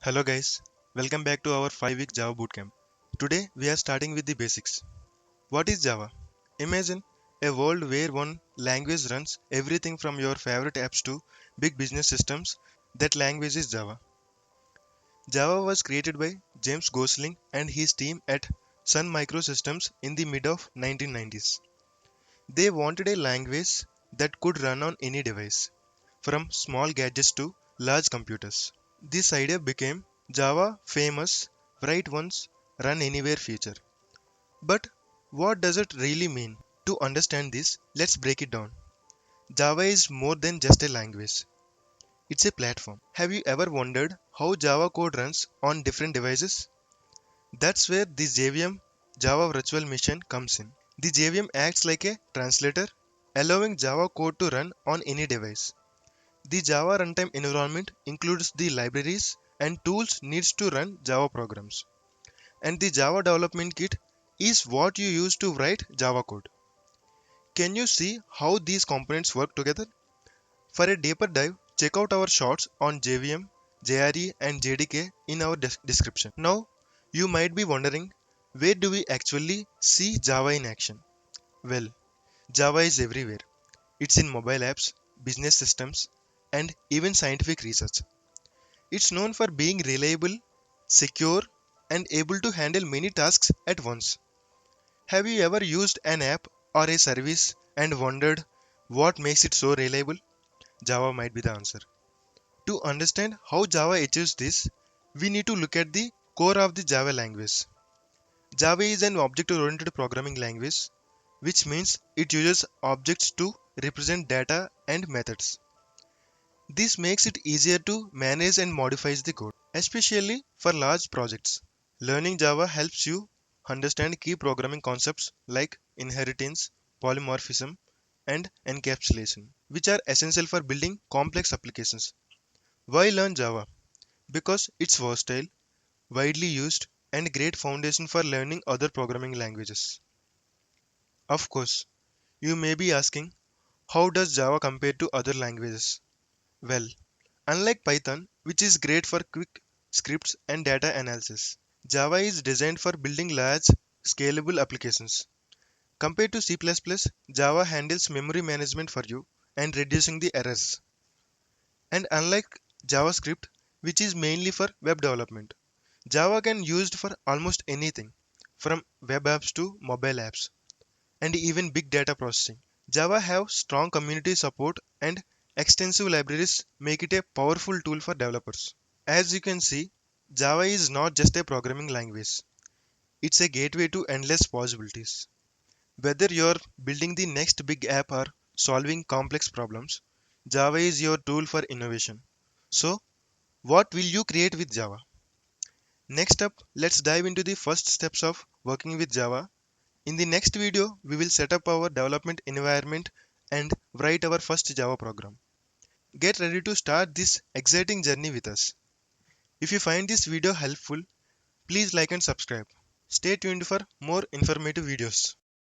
Hello guys, welcome back to our 5-week Java bootcamp. Today we are starting with the basics. What is Java? Imagine a world where one language runs everything from your favorite apps to big business systems. That language is Java. Java was created by James Gosling and his team at Sun Microsystems in the mid of 1990s. They wanted a language that could run on any device, from small gadgets to large computers. This idea became Java famous write once, run anywhere feature. But what does it really mean? To understand this, let's break it down. Java is more than just a language. It's a platform. Have you ever wondered how Java code runs on different devices? That's where the JVM Java Virtual Machine comes in. The JVM acts like a translator, allowing Java code to run on any device. The Java Runtime Environment includes the libraries and tools needs to run Java programs. And the Java Development Kit is what you use to write Java code. Can you see how these components work together? For a deeper dive, check out our shorts on JVM, JRE and JDK in our description. Now, you might be wondering, where do we actually see Java in action? Well, Java is everywhere. It's in mobile apps, business systems, and even scientific research. It's known for being reliable, secure, and able to handle many tasks at once. Have you ever used an app or a service and wondered what makes it so reliable? Java might be the answer. To understand how Java achieves this, we need to look at the core of the Java language. Java is an object-oriented programming language, which means it uses objects to represent data and methods. This makes it easier to manage and modify the code, especially for large projects. Learning Java helps you understand key programming concepts like inheritance, polymorphism, and encapsulation, which are essential for building complex applications. Why learn Java? Because it's versatile, widely used, and great foundation for learning other programming languages. Of course, you may be asking, how does Java compare to other languages? Well, unlike Python, which is great for quick scripts and data analysis, Java is designed for building large, scalable applications. Compared to C++, Java handles memory management for you and reducing the errors. And unlike JavaScript, which is mainly for web development, Java can be used for almost anything, from web apps to mobile apps, and even big data processing. Java have strong community support and extensive libraries make it a powerful tool for developers. As you can see, Java is not just a programming language. It's a gateway to endless possibilities. Whether you're building the next big app or solving complex problems, Java is your tool for innovation. So, what will you create with Java? Next up, let's dive into the first steps of working with Java. In the next video, we will set up our development environment and write our first Java program. Get ready to start this exciting journey with us. If you find this video helpful, please like and subscribe. Stay tuned for more informative videos.